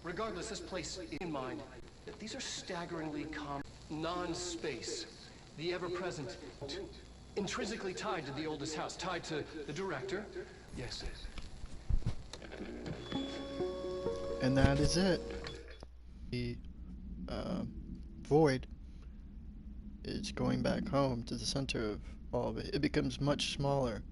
Regardless, this place in mind that these are staggeringly common. Non-space, the ever-present, intrinsically tied to the oldest house, tied to the director. Yes. And that is it. The void is going back home to the center of all of it. It becomes much smaller,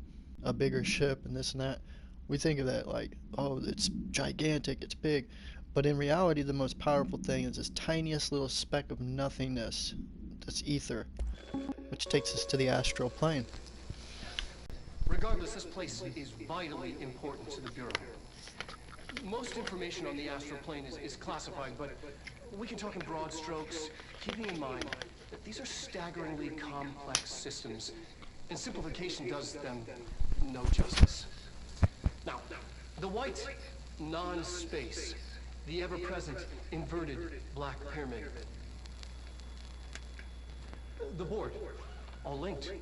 a bigger ship and this and that. We think of that like, oh, it's gigantic, it's big. But in reality, the most powerful thing is this tiniest little speck of nothingness. That's ether, which takes us to the astral plane. Regardless, this place is vitally important to the Bureau. Most information on the astral plane is classified, but we can talk in broad strokes, keeping in mind that these are staggeringly complex systems, and simplification does them no justice. Now, the white non-space, the ever-present inverted black pyramid. The board, all linked,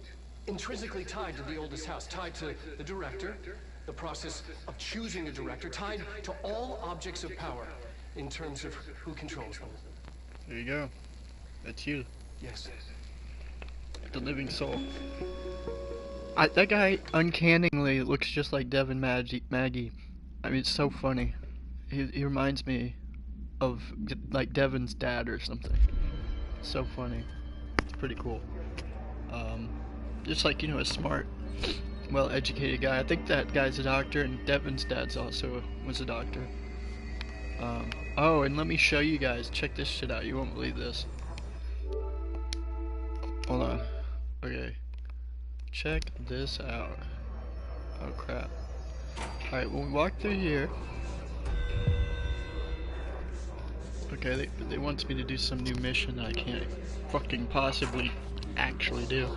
intrinsically tied to the oldest house, tied to the director, the process of choosing a director, tied to all objects of power in terms of who controls them. There you go. That's you. Yes. The living soul. That guy uncannily looks just like Devin Maggie. I mean, it's so funny. He reminds me of like Devin's dad or something. So funny. It's pretty cool. Just like, you know, a smart, well-educated guy. I think that guy's a doctor, and Devin's dad's also was a doctor. Oh, and let me show you guys. Check this shit out. You won't believe this. Hold on. Okay. Check this out. Oh crap. Alright, when we walk through here. Okay, they want me to do some new mission that I can't fucking possibly actually do.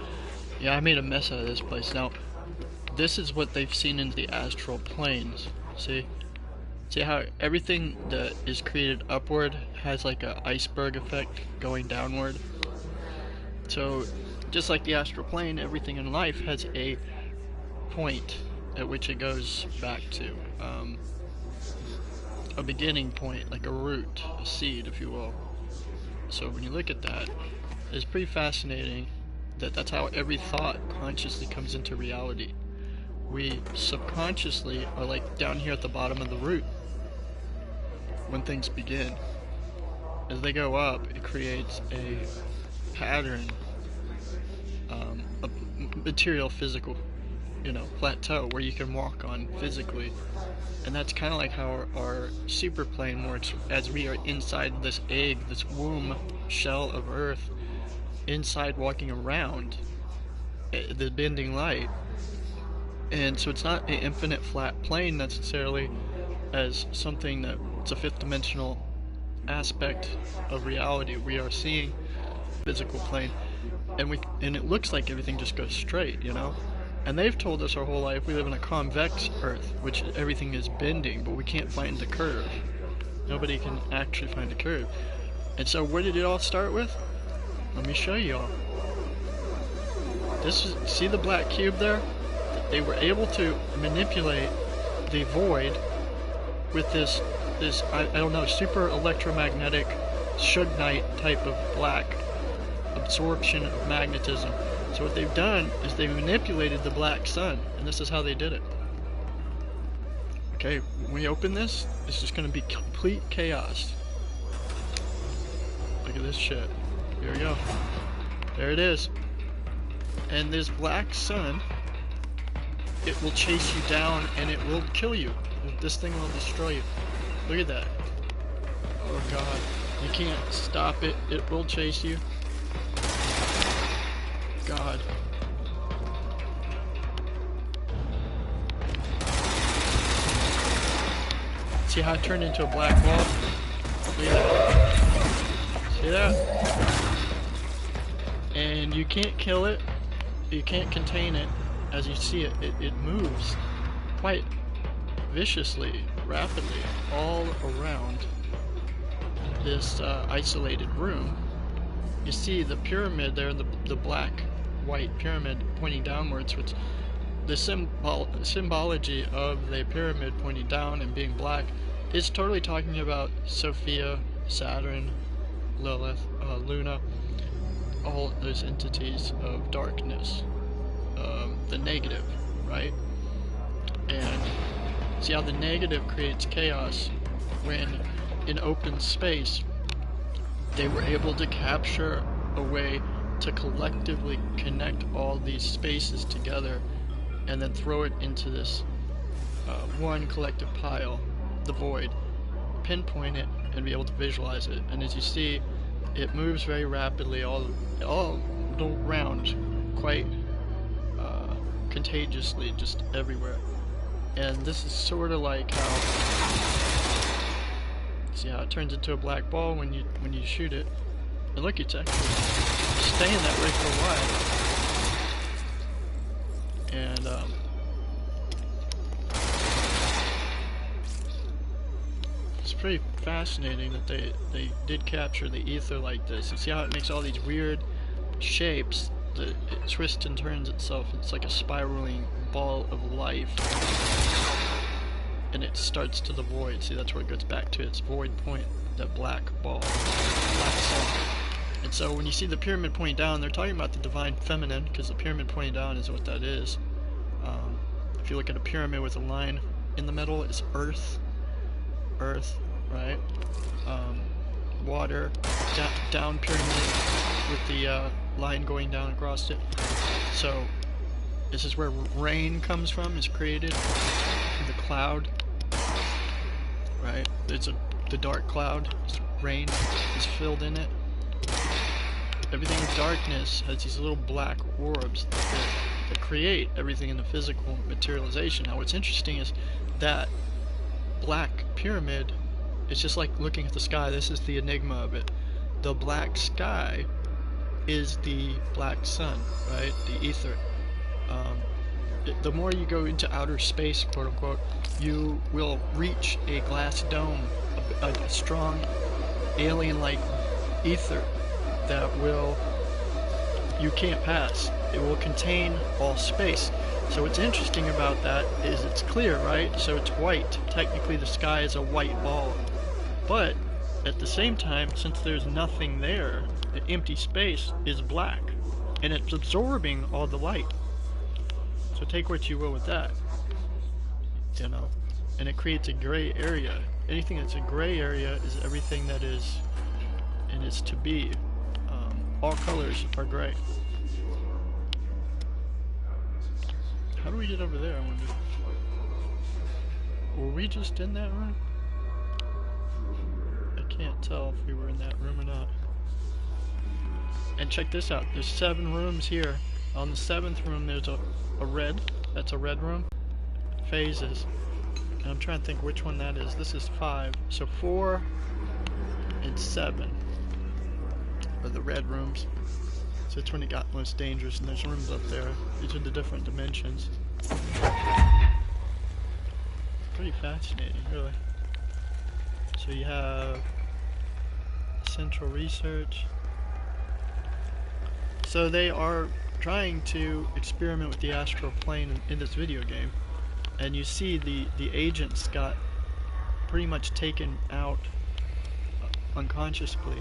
Yeah, I made a mess out of this place. Now, this is what they've seen in the astral planes. See? See how everything that is created upward has like an iceberg effect going downward? So, just like the astral plane, everything in life has a point at which it goes back to. A beginning point, like a root, a seed, if you will. So when you look at that, it's pretty fascinating that that's how every thought consciously comes into reality. We subconsciously are like down here at the bottom of the root when things begin. As they go up, it creates a pattern, a material, physical, you know, plateau where you can walk on physically. And that's kind of like how our super plane works, as we are inside this egg, this womb shell of Earth, inside walking around the bending light. And so it's not an infinite flat plane necessarily, as something that it's a fifth dimensional aspect of reality. We are seeing physical plane, and it looks like everything just goes straight, you know. And they've told us our whole life we live in a convex Earth, which everything is bending, but we can't find the curve. Nobody can actually find the curve. And so where did it all start with? Let me show you all. This is, see the black cube there? They were able to manipulate the void with this I don't know, super electromagnetic Suge-Knight type of black absorption of magnetism. So what they've done is they manipulated the black sun, and this is how they did it. Okay, when we open this, it's just going to be complete chaos. Look at this shit. Here we go. There it is. And this black sun, it will chase you down and it will kill you. This thing will destroy you. Look at that. Oh god. You can't stop it. It will chase you. God. See how it turned into a black ball? Look at that. See that? And you can't kill it. You can't contain it. As you see it, it moves quite viciously, rapidly, all around this isolated room. You see the pyramid there, the black white pyramid pointing downwards, which the symbology of the pyramid pointing down and being black It's totally talking about Sophia, Saturn, Lilith, Luna, all those entities of darkness, the negative, right? And see how the negative creates chaos when in open space they were able to capture a way to collectively connect all these spaces together and then throw it into this one collective pile, the void, pinpoint it, and be able to visualize it. And as you see, it moves very rapidly all around, quite contagiously, just everywhere. And this is sort of like how, see how it turns into a black ball when you shoot it. And look, it's actually staying that way for a while. And it's pretty fascinating that they did capture the ether like this. You see how it makes all these weird shapes that it twists and turns itself. It's like a spiraling ball of life. And it starts to the void. See, that's where it goes back to its void point, that black ball, black sun. And so when you see the pyramid pointing down, they're talking about the divine feminine, because the pyramid pointing down is what that is. If you look at a pyramid with a line in the middle, it's earth, right? Water, down pyramid with the line going down across it. So this is where rain comes from, is created, the cloud, right? It's the dark cloud, rain is filled in it. Everything in darkness has these little black orbs that create everything in the physical materialization. Now what's interesting is that black pyramid, it's just like looking at the sky. This is the enigma of it. The black sky is the black sun, right? The ether. The more you go into outer space, quote unquote, you will reach a glass dome, a strong alien-like ether that you can't pass. It will contain all space. So what's interesting about that is it's clear, right? So it's white. Technically the sky is a white ball. But at the same time, since there's nothing there, the empty space is black. And it's absorbing all the light. So take what you will with that, you know, and it creates a gray area. Anything that's a gray area is everything that is and is to be. All colors are gray. How do we get over there, I wonder? Were we just in that room? I can't tell if we were in that room or not. And check this out, there's 7 rooms here. On the 7th room there's a red, that's a red room. Phases. And I'm trying to think which one that is. This is 5. So 4 and 7 are the red rooms. So that's when it got most dangerous, and there's rooms up there. These are the different dimensions. Pretty fascinating, really. So you have central research. So they are trying to experiment with the astral plane in this video game, and you see the agents got pretty much taken out unconsciously,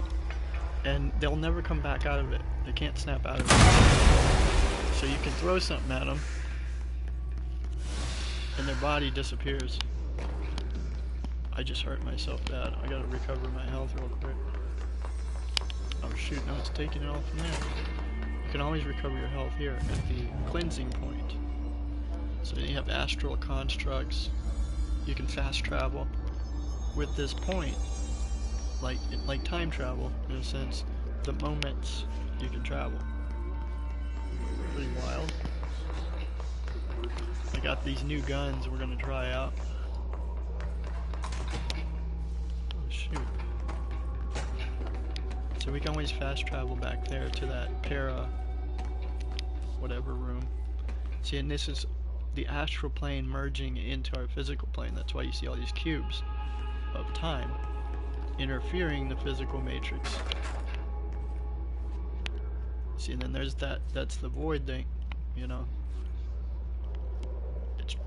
and they'll never come back out of it. They can't snap out of it. So you can throw something at them and their body disappears. I just hurt myself bad. I gotta recover my health real quick. Oh shoot, no, it's taking it all from there. You can always recover your health here at the cleansing point. So you have astral constructs. You can fast travel with this point, like time travel in a sense. The moments you can travel. Pretty wild. I got these new guns we're gonna try out. Oh shoot. So we can always fast travel back there to that para whatever room. See, and this is the astral plane merging into our physical plane. That's why you see all these cubes of time interfering the physical matrix. See, and then there's that's the void thing, you know.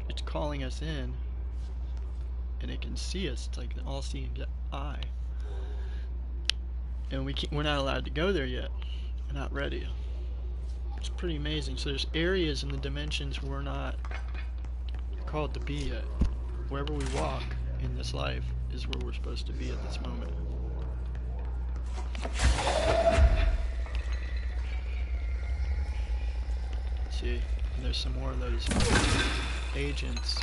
It's calling us in, and it can see us. It's like an all-seeing eye. And we're not allowed to go there yet. We're not ready. It's pretty amazing. So there's areas in the dimensions we're not called to be yet. Wherever we walk in this life is where we're supposed to be at this moment. See, and there's some more of those agents.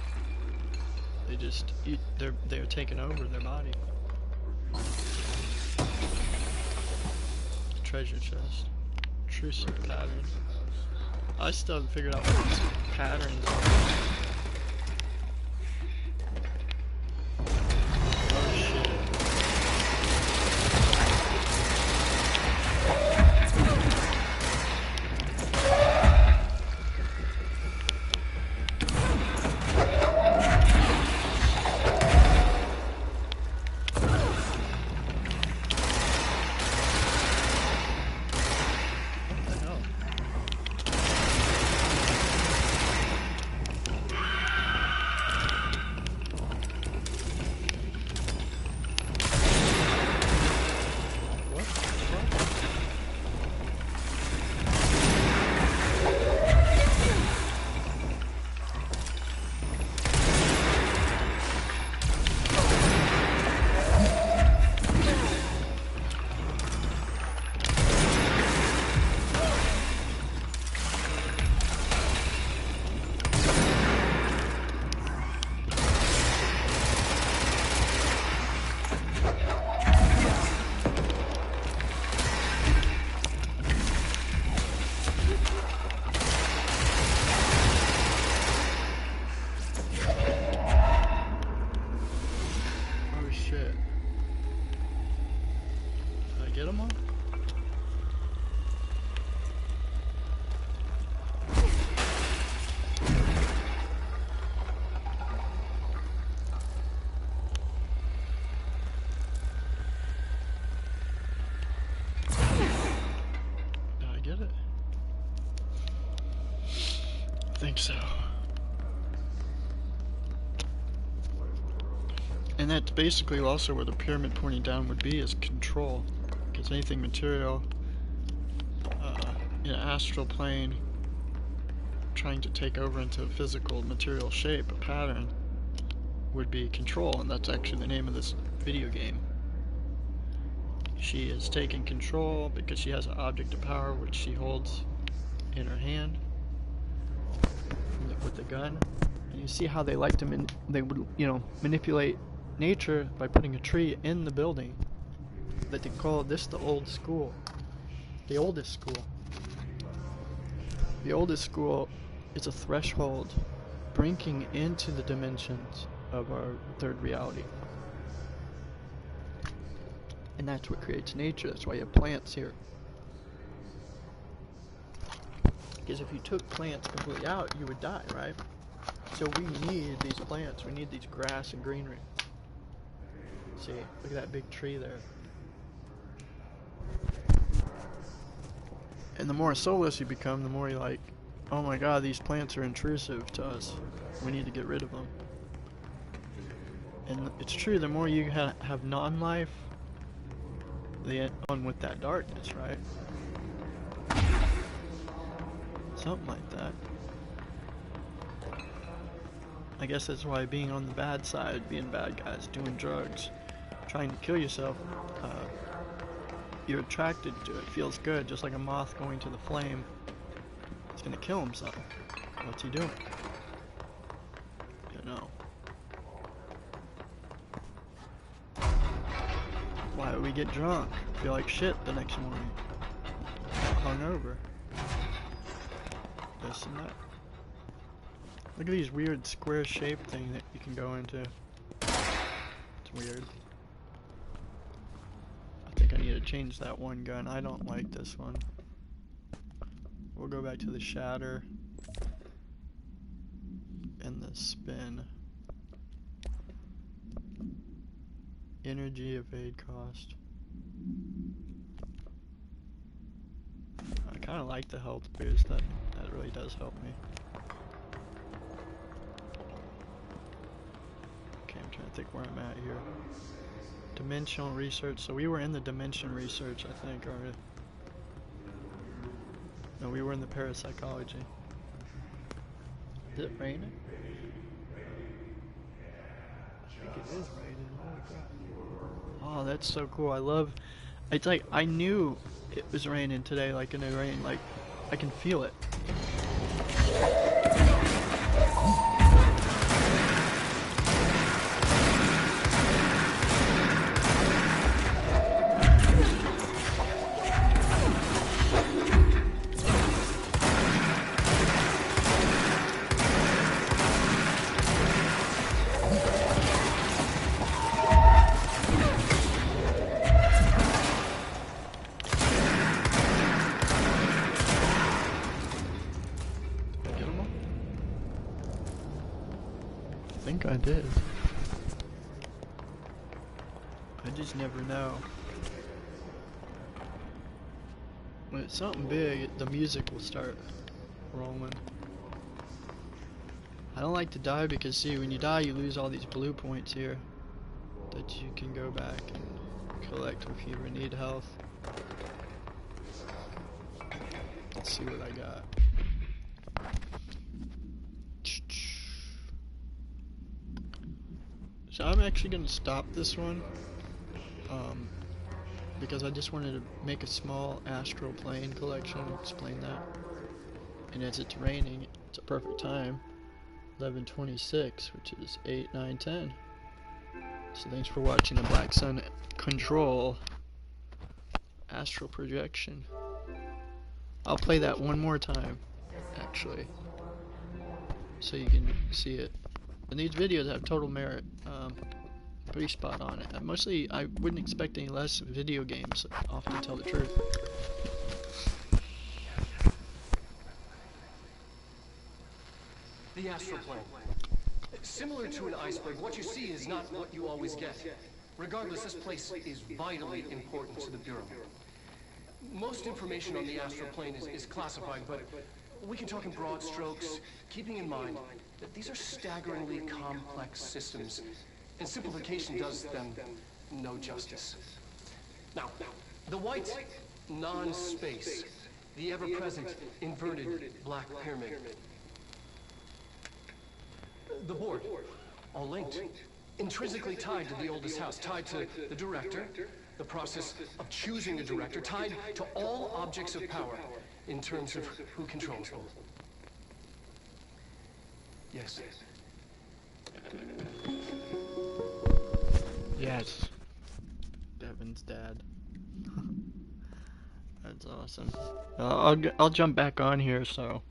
They just they're taking over their body. Treasure chest. Intrusive pattern. I still haven't figured out what these patterns are. Oh shit. I think so. And that's basically also where the pyramid pointing down would be, is control. Because anything material in an astral plane trying to take over into a physical material shape, a pattern, would be control, and that's actually the name of this video game. She is taking control because she has an object of power which she holds in her hand with the gun. And you see how they like to they would, you know, manipulate nature by putting a tree in the building. That they call this the old school, the oldest school. The oldest school is a threshold breaking into the dimensions of our third reality. And that's what creates nature. That's why you have plants here. Because if you took plants completely out, you would die, right? So we need these plants. We need these grass and greenery. See, look at that big tree there. And the more soulless you become, the more you're like, oh my god, these plants are intrusive to us. We need to get rid of them. And it's true, the more you have non-life, the on with that darkness, right? Something like that. I guess that's why being on the bad side, being bad guys, doing drugs, trying to kill yourself, you're attracted to it. Feels good, just like a moth going to the flame. He's gonna kill himself. What's he doing? You know. Why do we get drunk? Feel like shit the next morning. Hungover. This and that. Look at these weird square shape thing that you can go into. It's weird. I think I need to change that one gun. I don't like this one. We'll go back to the shatter and the spin. Energy evade cost. I kind of like the health boost. That really does help me. Okay, I'm trying to think where I'm at here. Dimensional research. So we were in the dimension research, I think, already. No, we were in the parapsychology. Is it raining? I think it is raining. Holy crap. Oh, that's so cool. I love... It's like, I knew it was raining today, like in the rain. Like, I can feel it. I think I did. I just never know. When it's something big, the music will start rolling. I don't like to die because, see, when you die, you lose all these blue points here that you can go back and collect if you ever need health. Let's see what I got. So I'm actually going to stop this one, because I just wanted to make a small astral plane collection, explain that. And as it's raining, it's a perfect time, 11:26, which is 8, 9, 10. So thanks for watching the Black Sun Control astral projection. I'll play that one more time, actually, so you can see it. And these videos have total merit, pretty spot on. Mostly, I wouldn't expect any less video games, often to tell the truth. The astral plane. Similar to an iceberg, what you see is not what you always get. Regardless, this place is vitally important to the Bureau. Most information on the astral plane is classified, but we can talk in broad strokes, keeping in mind that these are staggeringly complex systems, and simplification does them no justice. Now, the white, non-space, the ever-present, inverted black pyramid. The board, all linked, intrinsically tied to the oldest house, tied to the director, the process of choosing a director, tied to all objects of power in terms of who controls them. Yes. Yes. Devin's dad. That's awesome. I'll jump back on here, so